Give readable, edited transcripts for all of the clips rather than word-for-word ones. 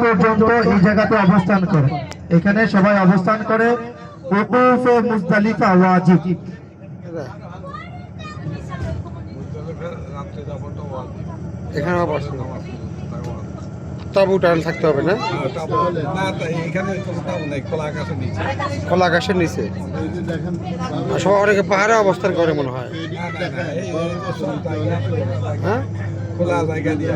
পর্যন্ত এই জায়গাতে অবস্থান করে। এখানে সবাই অবস্থান করে। ওকুফে মুজদালিফা ওয়াজিব। এখানে তাবু টান থাকতে হবে না? খোলা আকাশের নিচে সব অনেকে পাহাড়ে অবস্থান করে মনে হয়। হ্যাঁ, খোলা জায়গা দিয়ে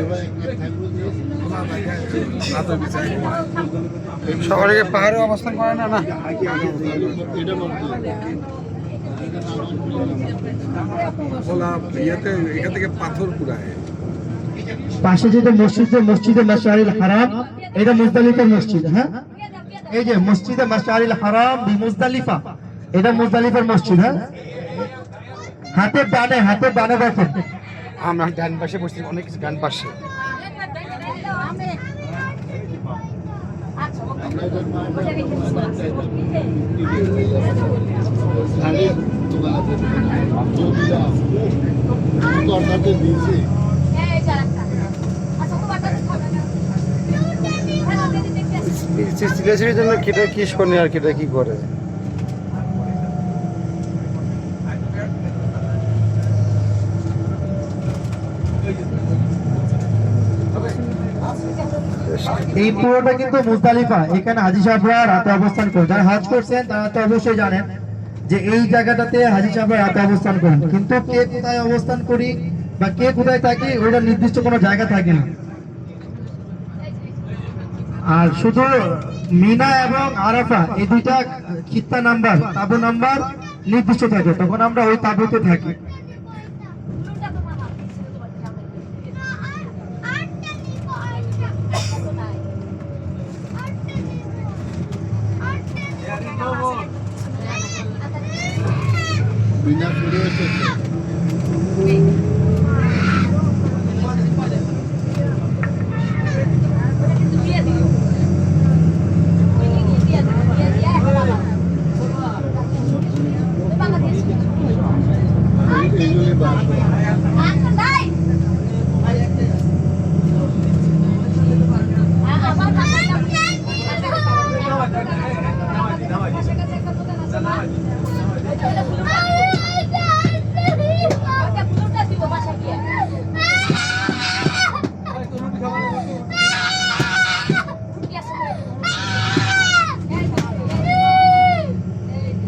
সব অনেকে পাহাড়ে অবস্থান করে না। না, খোলা ইয়েতে এখান থেকে পাথর কুড়ায়। পাশে যেটা মসজিদে মাশআরিল হারাম, এটা মুজদালিফার মসজিদ। হ্যাঁ, এই যে মসজিদে মাশআরিল হারাম মুজদালিফা, এটা মুজদালিফার মসজিদ। হ্যাঁ, হাতের ডানে দেখেন। আমরা ডান পাশে বসছি, অনেক কিছু ডান পাশে। সিলেসির জন্য কেটা কি শোনে আর কেটা কি করে। এই পুরোটা কিন্তু মুজদালিফা। এখানে হাজী সাহেবরা রাতে অবস্থান করে। যারা হজ করছেন তারা তো অবশ্যই জানেন যে এই জায়গাটাতে হাজী সাহেবরা রাতে অবস্থান করেন। কিন্তু কে কোথায় অবস্থান করি বা কে কোথায় থাকি ওইটা নির্দিষ্ট কোনো জায়গা থাকে না। আর শুধু মিনা এবং আরাফা এই দুইটা খিত্তা নাম্বার, তাবু নাম্বার নির্দিষ্ট থাকে, তখন আমরা ওই তাবুতে থাকি।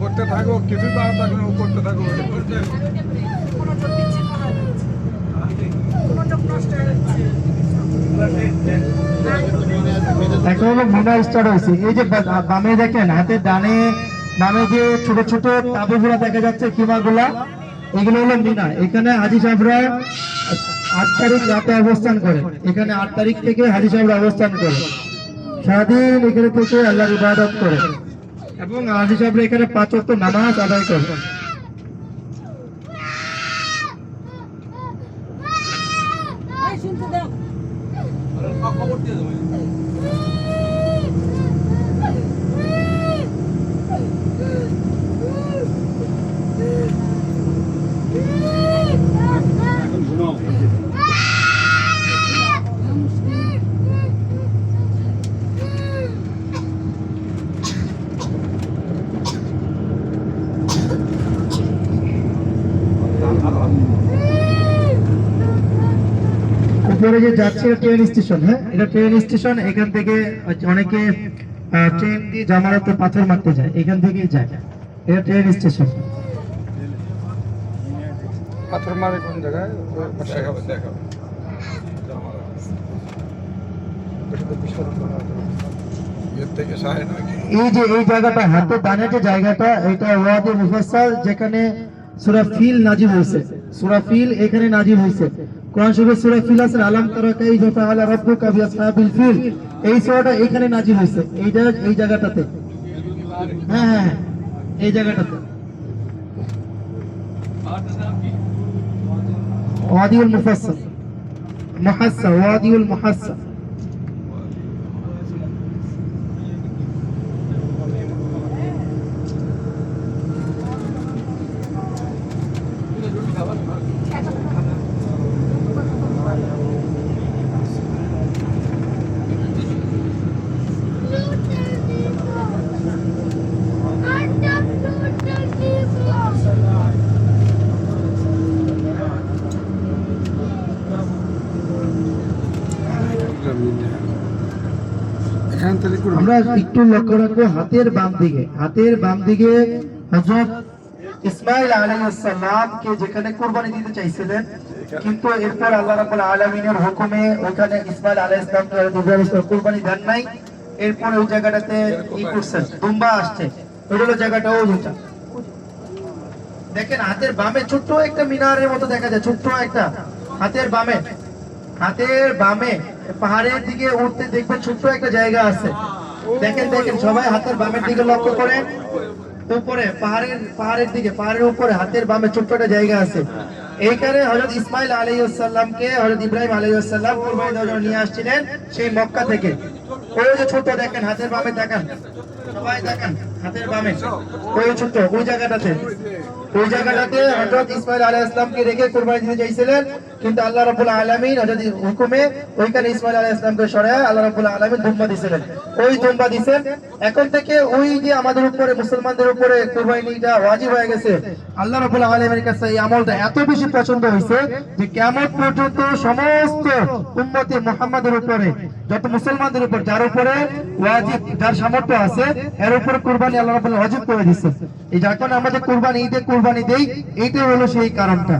করতে থাকো, কিছু তার থাকলে করতে থাকো। এখন হলো মিনা স্টার্ট হয়েছে। এই যে বামে দেখেন, হাতের বামে যে ছোট ছোট তাবুগুলা দেখা যাচ্ছে, খিমাগুলা, এগুলো হলো মিনা। এখানে হাজী সাহেবরা 8 তারিখ রাতে অবস্থান করে। এখানে 8 তারিখ থেকে হাজী সাহেবরা অবস্থান করে, সারাদিন এখানে থেকে আল্লাহর ইবাদত করে এবং হাজী সাহেবরা এখানে 5 ওয়াক্ত নামাজ আদায় করে। উপরে যে যাচ্ছে ট্রেন স্টেশন। হ্যাঁ, এটা ট্রেন স্টেশন। এখান থেকে অনেকে ট্রেন দিয়ে জামারাতে পাথর মারতে যায়, এখান থেকেই যায়। এটা ট্রেন স্টেশন। পাথর মারে কোন জায়গায়? এই যে এই জায়গাটা হাতে ডানে যে জায়গাটা, এটা ওয়াদি মুফাসসাল, যেখানে সূরা ফিল নাজিল হয়েছে। সূরা ফিল এখানে নাজিল হয়েছে। কোরআন শরীফে সূরা ফিল আছে, আলাম তারা কাইফা ফাআলা রাব্বুকা বিআসহাবিল ফিল। এই সূরাটা এখানে নাজিল হয়েছে, এই জায়গাটাতে। হ্যাঁ, এই জায়গাটাতে ওয়াদিউল মুফাসসাল, মুহাসসা, ওয়াদিউল মুহাসসা। এখান থেকে করবো। আমরা একটু লক্ষ্য রাখবো হাতের বাম দিকে, হাতের বাম দিকে হযরত ইসমাঈল আলাইহিস সালাম কে যেখানে কুরবানি দিতে চাইছিলেন, কিন্তু এরপর আল্লাহ রাব্বুল আলামিনের হুকুমে ওখানে ইসমাঈল আলাইহিস সালামকে হযরত ইব্রাহিম কুরবানি দেন নাই। এরপর ওই জায়গাটাতে কি করছেন, দুম্বা আসছে, ওই হলো জায়গাটা। ওই যেটা দেখেন হাতের বামে ছোট্ট একটা মিনারের মতো দেখা যায়, ছোট্ট একটা হাতের বামে, হাতের বামে পাহাড়ের দিকে উঠতে দেখবেন ছোট্ট একটা জায়গা আছে। দেখেন দেখেন সবাই হাতের বামের দিকে লক্ষ্য করেন, উপরে পাহাড়ের দিকে, পাহাড়ের উপরে হাতের বামে ছোট্ট একটা জায়গা আছে। এইখানে হযরত ইসমাঈল আলাইহিস সালামকে হযরত ইব্রাহিম আলাইহিস সালাম কুরবানি দেওয়ার জন্য নিয়ে আসছিলেন সেই মক্কা থেকে। ওই যে ছোট্ট দেখেন হাতের বামে, দেখেন সবাই দেখেন হাতের বামে ওই ছোট্ট ওই জায়গাটাতে, ওই জায়গাটাতে হযরত ইসমাঈল আলাইহিস সালামকে রেখে কুরবানি দিতে চাইছিলেন, কিন্তু আল্লাহ রাব্বুল আলামিন হযরত হুকুমে ওইখানে ইসমাঈল আলাইহিস সালামকে সরায় আল্লাহ রাব্বুল আলামিন দুম্বা দিয়েছিলেন। ওই দুম্বা দিবেন। এখন থেকে ওই যে আমাদের উপরে মুসলমানদের উপরে কুরবানিটা ওয়াজিব হয়ে গেছে। আল্লাহ রাব্বুল আলামিনের কাছে এই আমলটা এত বেশি পছন্দ হয়েছে যে কিয়ামত পর্যন্ত সমস্ত উম্মতে মুহাম্মাদের উপরে, যত মুসলমানদের উপর যার উপরে ওয়াজিব, যার সামর্থ্য আছে এর উপর কুরবানি আল্লাহ রাব্বুল ওয়াজিব করে দিয়েছেন। এই যখন আমাদের কুরবানি ঈদে কুরবানি দেই, এইটাই হলো সেই কারণটা।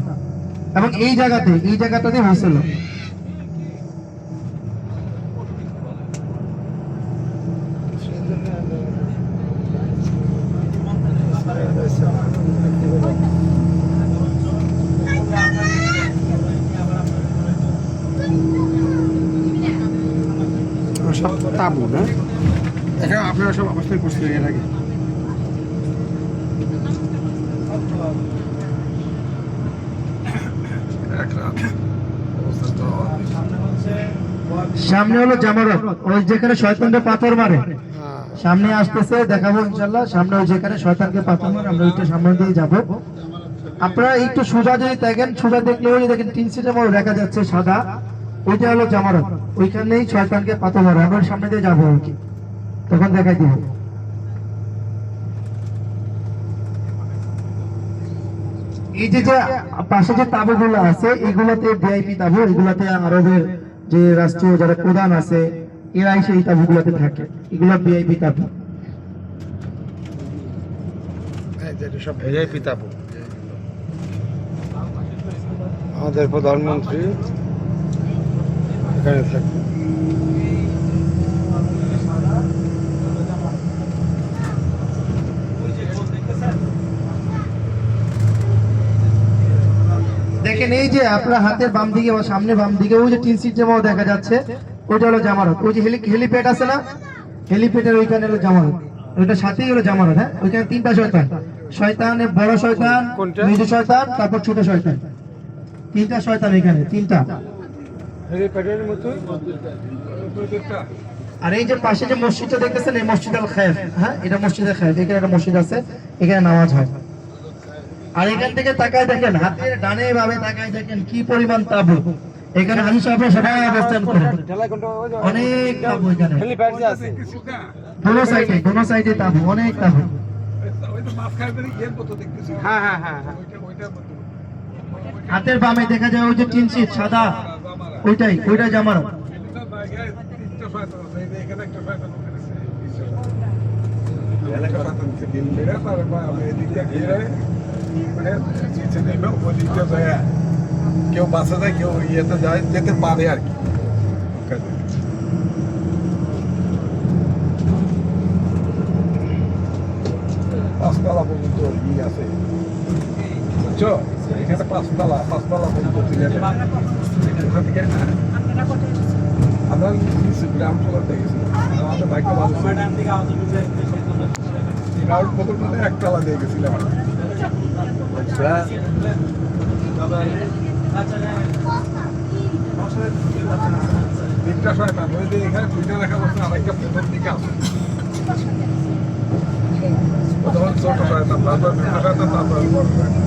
এবং এই জায়গাটাতে হয়েছিল। সব তাবু না, এখানে আপনারা সব অবস্থান করছিলেন এর আগে। এক রাত অবস্থান তো সামনে হলো জামারত, ওই যেখানে শয়তানকে পাথর মারে, সামনে আসতেছে দেখাবো ইনশাআল্লাহ। সামনে ওই যেখানে শয়তানকে পাথর মারে আমরা ওইটা সামনে দিয়ে যাব। আপনারা একটু সোজা যদি দেখেন, সোজা দেখলে ওই দেখেন টিন সিটের মতো দেখা যাচ্ছে সাদা, ওইটা হলো জামারত। ওইখানেই শয়তানকে পাথর মারে, আমরা সামনে দিয়ে যাবো আর কি, তখন দেখাই দিব। এই যে যে পাশে যে তাঁবুগুলো আছে এগুলোতে ভিআইপি তাঁবু, এগুলাতে আরবের যে রাষ্ট্রীয় যারা প্রধান আছে এরাই সেই তাঁবুগুলোতে থাকে, এগুলো ভিআইপি তাঁবু। সব ভিআইপি তাবু। আমাদের প্রধানমন্ত্রী এখানে থাকে। দেখেন এই যে আপনার হাতের বাম দিকে বা সামনে বাম দিকে ওই যে টিন সিট যেমন দেখা যাচ্ছে, ওইটা হলো জামানত। ওই যে হেলিপ্যাড আছে না, হেলিপ্যাডের ওইখানে হলো জামানত, ওইটা সাথেই হলো জামানত। হ্যাঁ, ওইখানে তিনটা শয়তান, শয়তানের বড় শয়তান, মেজো শয়তান, তারপর ছোট শয়তান, তিনটা শয়তান এখানে, তিনটা। আর এই যে পাশে যে মসজিদটা দেখতেছেন এই মসজিদ আল খায়েফ, হ্যাঁ এটা মসজিদ আল খায়েফ, এখানে একটা মসজিদ আছে, এখানে নামাজ হয়। আর এখান থেকে তাকায় দেখেন, হাতের ডানে ভাবে তাকায় দেখেন কি পরিমাণ তাঁবু। এখানে হাজি সাহেবরা সবাই অবস্থান করে, অনেক তাঁবু এখানে, দোনো সাইডে তাঁবু, অনেক তাঁবু। হাতের বামে দেখা যায় ওই যে টিন শীট সাদা, ওইটা জামানত। কেউ বাসে যায়, কেউ ইয়েতে যায়, যেতে পারে আর কি। পাঁচতলা পর্যন্ত ই আছে, বুঝছো? এখানে পাঁচতলা পর্যন্ত ওখান থেকে আমরা গ্রাম চলাতে গেছিলাম, আমাদের ভাগ্য ভালো ছিল, একতলা দিয়ে গেছিলাম। তিনটা শয়তান, ওই যে এখানে দুইটা দেখা যাচ্ছে, আরেকটা প্রথম দিকে আছে। প্রথম ছোট শয়তান, তারপর দুটো শয়তান, তারপর বড় শয়তান।